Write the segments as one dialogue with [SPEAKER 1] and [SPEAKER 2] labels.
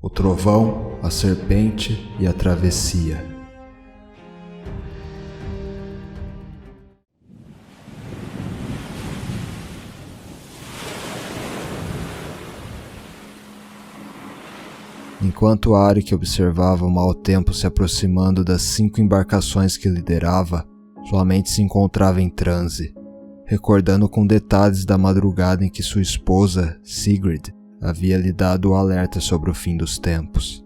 [SPEAKER 1] o trovão, a serpente e a travessia. Enquanto Arik observava o mau tempo se aproximando das 5 embarcações que liderava, sua mente se encontrava em transe, recordando com detalhes da madrugada em que sua esposa, Sigrid, havia lhe dado o alerta sobre o fim dos tempos.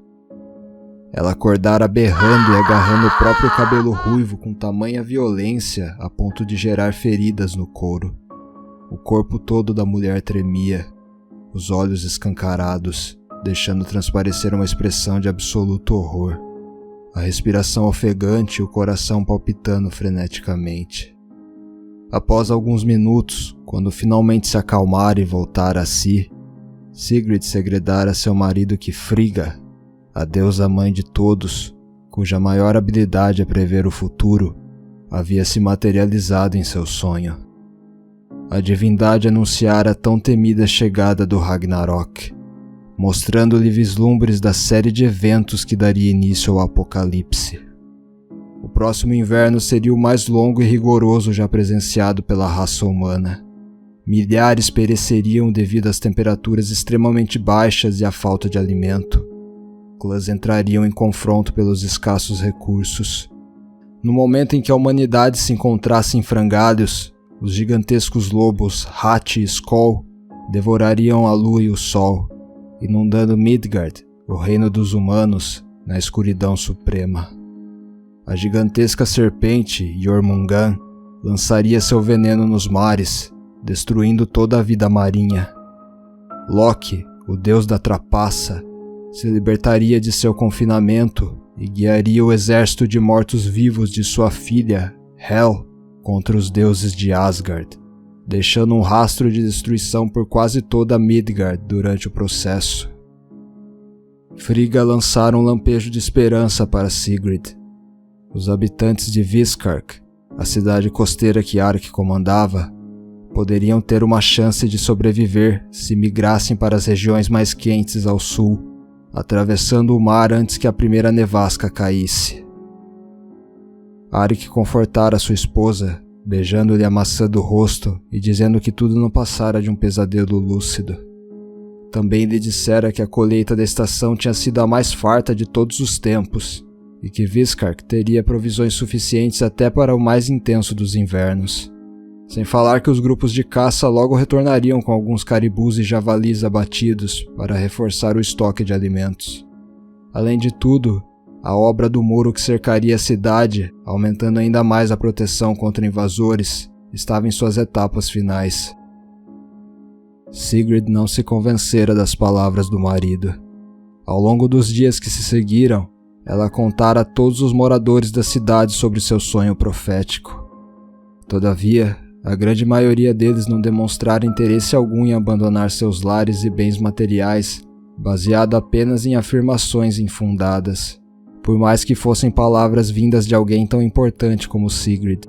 [SPEAKER 1] Ela acordara berrando e agarrando o próprio cabelo ruivo com tamanha violência a ponto de gerar feridas no couro. O corpo todo da mulher tremia, os olhos escancarados, deixando transparecer uma expressão de absoluto horror. A respiração ofegante e o coração palpitando freneticamente. Após alguns minutos, quando finalmente se acalmara e voltara a si, Sigrid segredara a seu marido que Frigga, a deusa mãe de todos, cuja maior habilidade é prever o futuro, havia se materializado em seu sonho. A divindade anunciara a tão temida chegada do Ragnarok, mostrando-lhe vislumbres da série de eventos que daria início ao apocalipse. O próximo inverno seria o mais longo e rigoroso já presenciado pela raça humana. Milhares pereceriam devido às temperaturas extremamente baixas e à falta de alimento. Clãs entrariam em confronto pelos escassos recursos. No momento em que a humanidade se encontrasse em frangalhos, os gigantescos lobos Hati e Skoll devorariam a lua e o sol, inundando Midgard, o reino dos humanos, na escuridão suprema. A gigantesca serpente Jormungand lançaria seu veneno nos mares, destruindo toda a vida marinha. Loki, o deus da trapaça, se libertaria de seu confinamento e guiaria o exército de mortos-vivos de sua filha, Hel, contra os deuses de Asgard, deixando um rastro de destruição por quase toda Midgard durante o processo. Frigga lançara um lampejo de esperança para Sigrid. Os habitantes de Viskark, a cidade costeira que Arik comandava, poderiam ter uma chance de sobreviver se migrassem para as regiões mais quentes ao sul, atravessando o mar antes que a primeira nevasca caísse. Arik confortara sua esposa, beijando-lhe a maçã do rosto e dizendo que tudo não passara de um pesadelo lúcido. Também lhe dissera que a colheita da estação tinha sido a mais farta de todos os tempos, e que Viskark teria provisões suficientes até para o mais intenso dos invernos. Sem falar que os grupos de caça logo retornariam com alguns caribus e javalis abatidos para reforçar o estoque de alimentos. Além de tudo, a obra do muro que cercaria a cidade, aumentando ainda mais a proteção contra invasores, estava em suas etapas finais. Sigrid não se convencera das palavras do marido. Ao longo dos dias que se seguiram, ela contara a todos os moradores da cidade sobre seu sonho profético. Todavia, a grande maioria deles não demonstrara interesse algum em abandonar seus lares e bens materiais, baseado apenas em afirmações infundadas, por mais que fossem palavras vindas de alguém tão importante como Sigrid.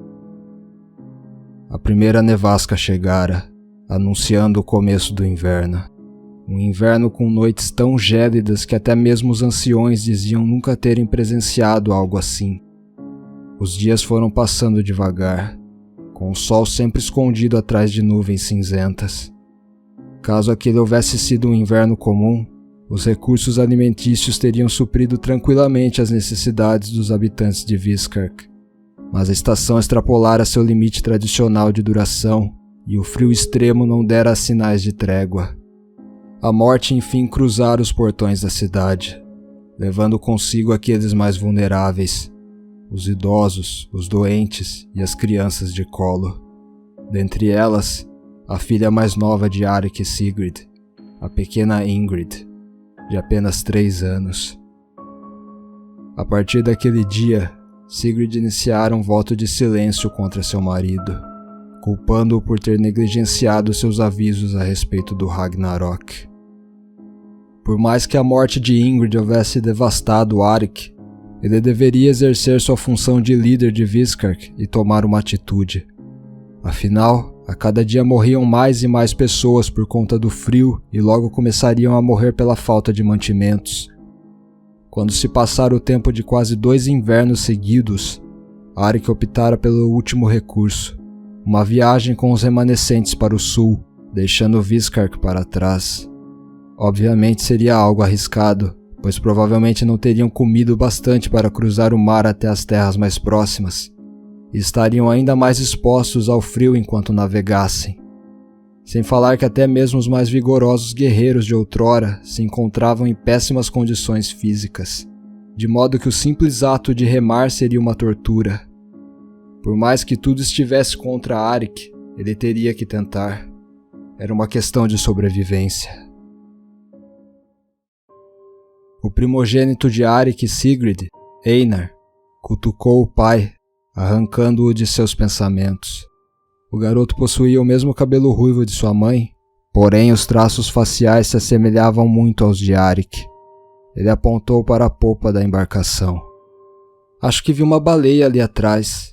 [SPEAKER 1] A primeira nevasca chegara, anunciando o começo do inverno. Um inverno com noites tão gélidas que até mesmo os anciões diziam nunca terem presenciado algo assim. Os dias foram passando devagar, com o sol sempre escondido atrás de nuvens cinzentas. Caso aquele houvesse sido um inverno comum, os recursos alimentícios teriam suprido tranquilamente as necessidades dos habitantes de Viskark. Mas a estação extrapolara seu limite tradicional de duração e o frio extremo não dera sinais de trégua. A morte enfim cruzara os portões da cidade, levando consigo aqueles mais vulneráveis, os idosos, os doentes e as crianças de colo. Dentre elas, a filha mais nova de Arik e Sigrid, a pequena Ingrid, de apenas 3 anos. A partir daquele dia, Sigrid iniciara um voto de silêncio contra seu marido, culpando-o por ter negligenciado seus avisos a respeito do Ragnarok. Por mais que a morte de Ingrid houvesse devastado Arik, ele deveria exercer sua função de líder de Viskark e tomar uma atitude. Afinal, a cada dia morriam mais e mais pessoas por conta do frio e logo começariam a morrer pela falta de mantimentos, Quando se passara o tempo de quase 2 invernos seguidos, Arik optara pelo último recurso, uma viagem com os remanescentes para o sul, deixando Viskark para trás. Obviamente seria algo arriscado, pois provavelmente não teriam comido bastante para cruzar o mar até as terras mais próximas, e estariam ainda mais expostos ao frio enquanto navegassem. Sem falar que até mesmo os mais vigorosos guerreiros de outrora se encontravam em péssimas condições físicas, de modo que o simples ato de remar seria uma tortura. Por mais que tudo estivesse contra Arik, ele teria que tentar. Era uma questão de sobrevivência. O primogênito de Arik e Sigrid, Einar, cutucou o pai, arrancando-o de seus pensamentos. O garoto possuía o mesmo cabelo ruivo de sua mãe, porém os traços faciais se assemelhavam muito aos de Arik. Ele apontou para a popa da embarcação. Acho que vi uma baleia ali atrás.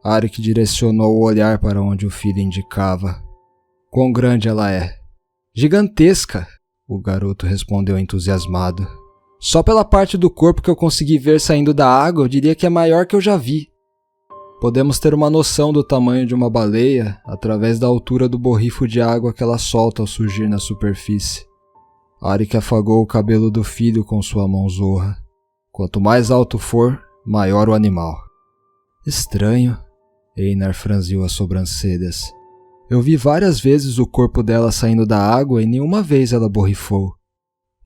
[SPEAKER 1] Arik direcionou o olhar para onde o filho indicava. Quão grande ela é? Gigantesca, o garoto respondeu entusiasmado. Só pela parte do corpo que eu consegui ver saindo da água, eu diria que é maior que eu já vi. Podemos ter uma noção do tamanho de uma baleia através da altura do borrifo de água que ela solta ao surgir na superfície. Arik afagou o cabelo do filho com sua mão zorra. Quanto mais alto for, maior o animal. Estranho, Einar franziu as sobrancelhas. Eu vi várias vezes o corpo dela saindo da água e nenhuma vez ela borrifou.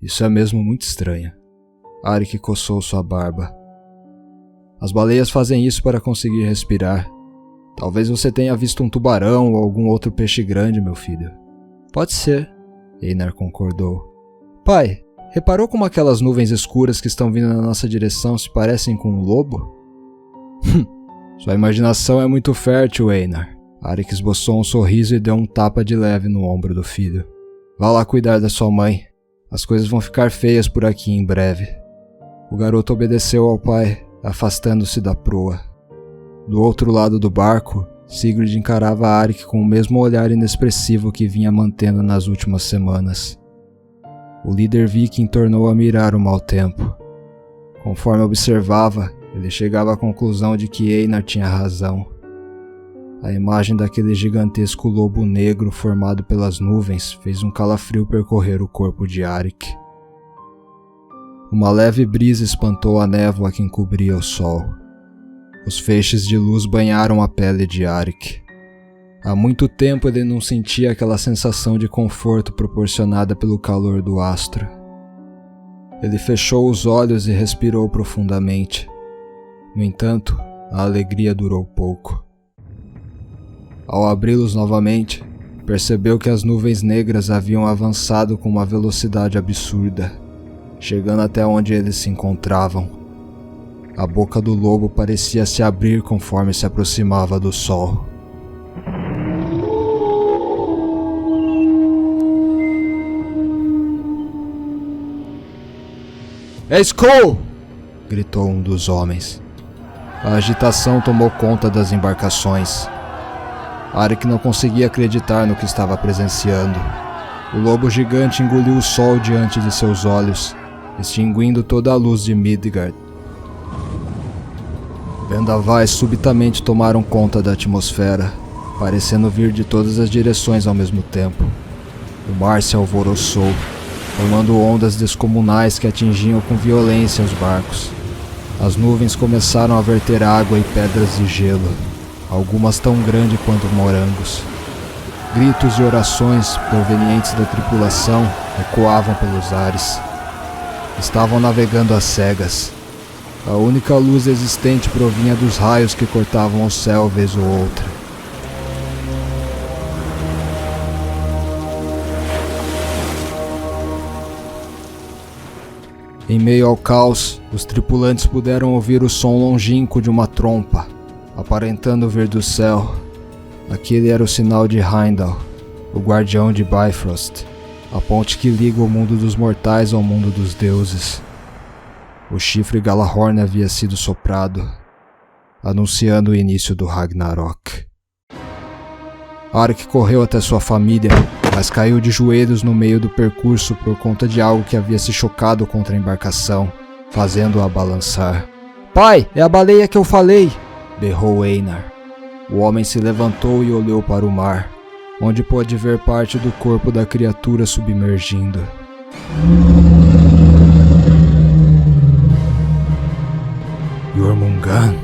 [SPEAKER 1] Isso é mesmo muito estranho. Arik coçou sua barba. As baleias fazem isso para conseguir respirar. Talvez você tenha visto um tubarão ou algum outro peixe grande, meu filho. Pode ser, Einar concordou. Pai, reparou como aquelas nuvens escuras que estão vindo na nossa direção se parecem com um lobo? Sua imaginação é muito fértil, Einar. Arik esboçou um sorriso e deu um tapa de leve no ombro do filho. Vá lá cuidar da sua mãe. As coisas vão ficar feias por aqui em breve. O garoto obedeceu ao pai, afastando-se da proa. Do outro lado do barco, Sigrid encarava Arik com o mesmo olhar inexpressivo que vinha mantendo nas últimas semanas. O líder viking tornou a mirar o mau tempo. Conforme observava, ele chegava à conclusão de que Einar tinha razão. A imagem daquele gigantesco lobo negro formado pelas nuvens fez um calafrio percorrer o corpo de Arik. Uma leve brisa espantou a névoa que encobria o sol. Os feixes de luz banharam a pele de Arik. Há muito tempo ele não sentia aquela sensação de conforto proporcionada pelo calor do astro. Ele fechou os olhos e respirou profundamente. No entanto, a alegria durou pouco. Ao abri-los novamente, percebeu que as nuvens negras haviam avançado com uma velocidade absurda, chegando até onde eles se encontravam. A boca do lobo parecia se abrir conforme se aproximava do sol. "É Skoll!" gritou um dos homens. A agitação tomou conta das embarcações. Arik não conseguia acreditar no que estava presenciando. O lobo gigante engoliu o sol diante de seus olhos, extinguindo toda a luz de Midgard. Vendavais subitamente tomaram conta da atmosfera, parecendo vir de todas as direções ao mesmo tempo. O mar se alvoroçou, formando ondas descomunais que atingiam com violência os barcos. As nuvens começaram a verter água e pedras de gelo, algumas tão grandes quanto morangos. Gritos e orações provenientes da tripulação ecoavam pelos ares. Estavam navegando às cegas. A única luz existente provinha dos raios que cortavam o céu vez ou outra. Em meio ao caos, os tripulantes puderam ouvir o som longínquo de uma trompa, aparentando vir do céu. Aquele era o sinal de Heimdall, o guardião de Bifrost, a ponte que liga o mundo dos mortais ao mundo dos deuses. O chifre Galahorn havia sido soprado, anunciando o início do Ragnarok. Arik correu até sua família, mas caiu de joelhos no meio do percurso por conta de algo que havia se chocado contra a embarcação. fazendo-a balançar. "Pai, é a baleia que eu falei!" berrou Einar. O homem se levantou e olhou para o mar, onde pôde ver parte do corpo da criatura submergindo. "Jormungand",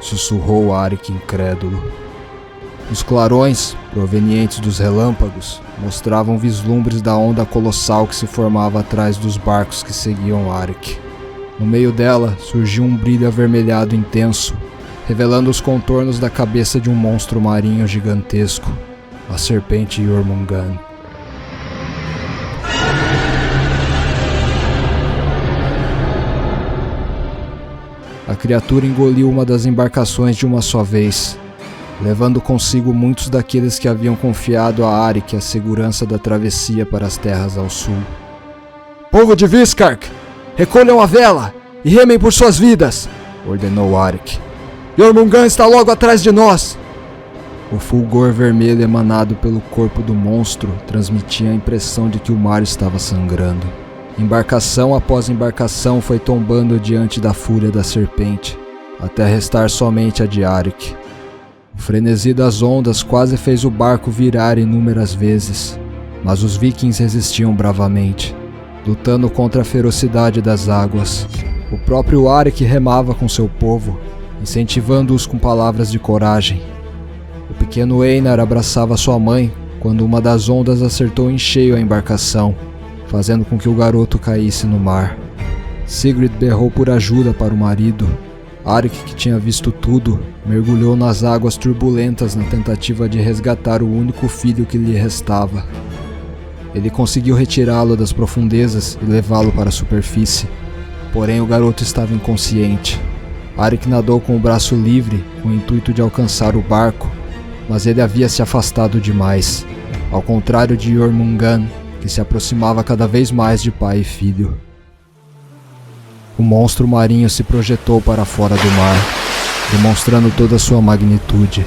[SPEAKER 1] sussurrou Arik incrédulo. Os clarões, provenientes dos relâmpagos, mostravam vislumbres da onda colossal que se formava atrás dos barcos que seguiam Arik. No meio dela surgiu um brilho avermelhado intenso, revelando os contornos da cabeça de um monstro marinho gigantesco, a serpente Jormungand. A criatura engoliu uma das embarcações de uma só vez, levando consigo muitos daqueles que haviam confiado a Arik a segurança da travessia para as terras ao sul. "Povo de Viskark, recolham a vela e remem por suas vidas!" ordenou Arik. "Jormungand está logo atrás de nós!" O fulgor vermelho emanado pelo corpo do monstro transmitia a impressão de que o mar estava sangrando. Embarcação após embarcação foi tombando diante da fúria da serpente, até restar somente a de Arik. O frenesi das ondas quase fez o barco virar inúmeras vezes, mas os vikings resistiam bravamente, lutando contra a ferocidade das águas. O próprio Arik remava com seu povo, incentivando-os com palavras de coragem. O pequeno Einar abraçava sua mãe quando uma das ondas acertou em cheio a embarcação, fazendo com que o garoto caísse no mar. Sigrid berrou por ajuda para o marido. Arik, que tinha visto tudo, mergulhou nas águas turbulentas na tentativa de resgatar o único filho que lhe restava. Ele conseguiu retirá-lo das profundezas e levá-lo para a superfície, porém o garoto estava inconsciente. Arik nadou com o braço livre com o intuito de alcançar o barco, mas ele havia se afastado demais, ao contrário de Jormungand, que se aproximava cada vez mais de pai e filho. O monstro marinho se projetou para fora do mar, demonstrando toda a sua magnitude.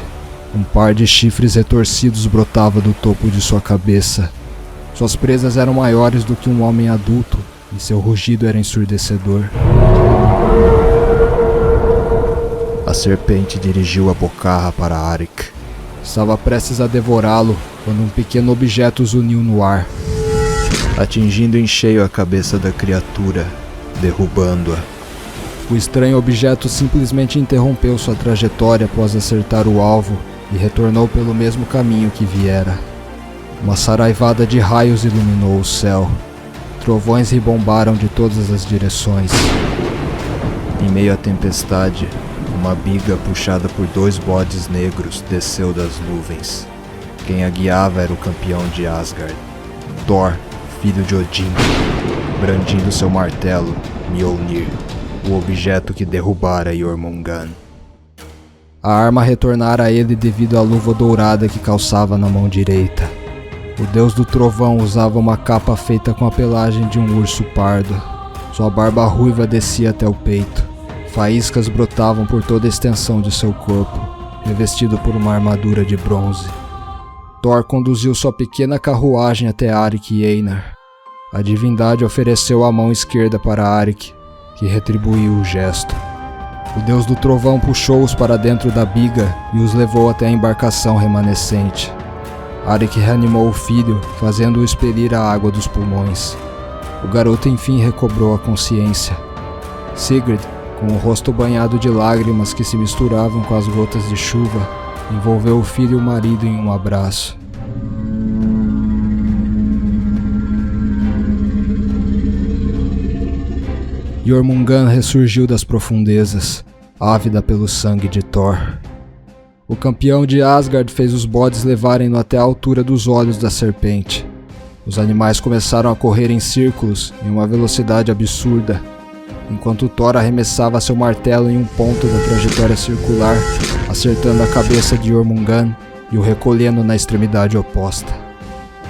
[SPEAKER 1] Um par de chifres retorcidos brotava do topo de sua cabeça. Suas presas eram maiores do que um homem adulto, e seu rugido era ensurdecedor. A serpente dirigiu a bocarra para Arik. Estava prestes a devorá-lo quando um pequeno objeto os uniu no ar, atingindo em cheio a cabeça da criatura, derrubando-a. O estranho objeto simplesmente interrompeu sua trajetória após acertar o alvo e retornou pelo mesmo caminho que viera. Uma saraivada de raios iluminou o céu. Trovões ribombaram de todas as direções. Em meio à tempestade, uma biga puxada por 2 bodes negros desceu das nuvens. Quem a guiava era o campeão de Asgard, Thor, filho de Odin, brandindo seu martelo, Mjolnir, o objeto que derrubara Jormungand. A arma retornara a ele devido à luva dourada que calçava na mão direita. O deus do trovão usava uma capa feita com a pelagem de um urso pardo. Sua barba ruiva descia até o peito. Faíscas brotavam por toda a extensão de seu corpo, revestido por uma armadura de bronze. Thor conduziu sua pequena carruagem até Arik e Einar. A divindade ofereceu a mão esquerda para Arik, que retribuiu o gesto. O deus do trovão puxou-os para dentro da biga e os levou até a embarcação remanescente. Arik reanimou o filho, fazendo-o expelir a água dos pulmões. O garoto enfim recobrou a consciência. Sigrid, com o rosto banhado de lágrimas que se misturavam com as gotas de chuva, envolveu o filho e o marido em um abraço. Jormungand ressurgiu das profundezas, ávida pelo sangue de Thor. O campeão de Asgard fez os bodes levarem-no até a altura dos olhos da serpente. Os animais começaram a correr em círculos em uma velocidade absurda, enquanto Thor arremessava seu martelo em um ponto da trajetória circular, acertando a cabeça de Jormungand e o recolhendo na extremidade oposta.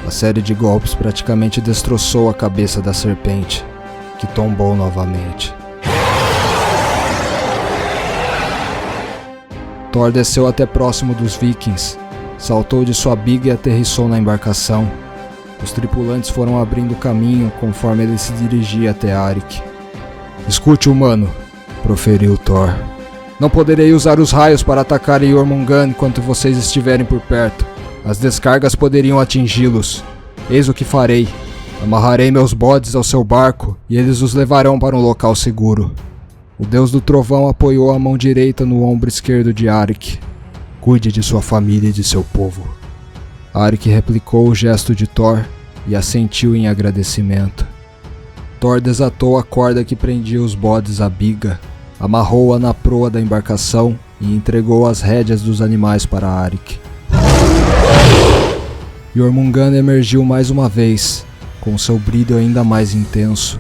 [SPEAKER 1] A série de golpes praticamente destroçou a cabeça da serpente, que tombou novamente. Thor desceu até próximo dos vikings, saltou de sua biga e aterrissou na embarcação. Os tripulantes foram abrindo caminho conforme ele se dirigia até Arik. Escute, humano, proferiu Thor. Não poderei usar os raios para atacar Jormungand enquanto vocês estiverem por perto. As descargas poderiam atingi-los. Eis o que farei. Amarrarei meus bodes ao seu barco e eles os levarão para um local seguro. O deus do trovão apoiou a mão direita no ombro esquerdo de Arik. Cuide de sua família e de seu povo. Arik replicou o gesto de Thor e assentiu em agradecimento. Thor desatou a corda que prendia os bodes à biga, amarrou-a na proa da embarcação e entregou as rédeas dos animais para Arik. Jormungand emergiu mais uma vez, com seu brilho ainda mais intenso.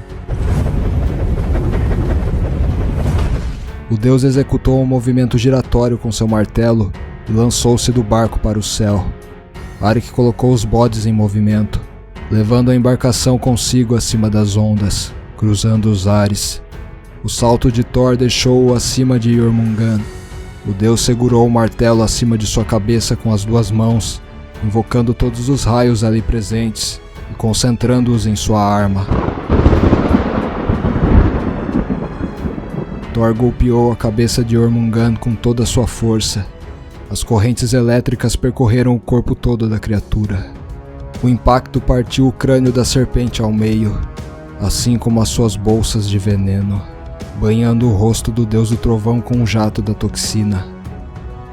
[SPEAKER 1] O deus executou um movimento giratório com seu martelo e lançou-se do barco para o céu. Arik colocou os bodes em movimento, levando a embarcação consigo acima das ondas, cruzando os ares. O salto de Thor deixou-o acima de Jormungand. O deus segurou o martelo acima de sua cabeça com as duas mãos, invocando todos os raios ali presentes e concentrando-os em sua arma. Thor golpeou a cabeça de Jormungand com toda a sua força. As correntes elétricas percorreram o corpo todo da criatura. O impacto partiu o crânio da serpente ao meio, assim como as suas bolsas de veneno, banhando o rosto do deus do trovão com um jato da toxina.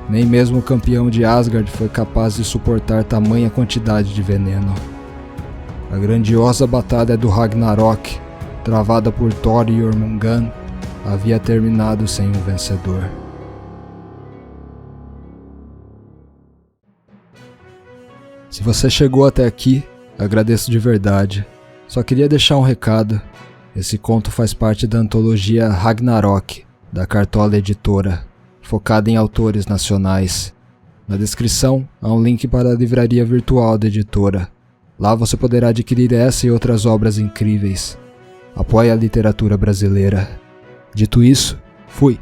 [SPEAKER 1] Nem mesmo o campeão de Asgard foi capaz de suportar tamanha quantidade de veneno. A grandiosa batalha do Ragnarok, travada por Thor e Jormungand, havia terminado sem um vencedor. Se você chegou até aqui, agradeço de verdade. Só queria deixar um recado. Esse conto faz parte da antologia Ragnarok, da Cartola Editora, focada em autores nacionais. Na descrição há um link para a livraria virtual da editora. Lá você poderá adquirir essa e outras obras incríveis. Apoie a literatura brasileira. Dito isso, fui!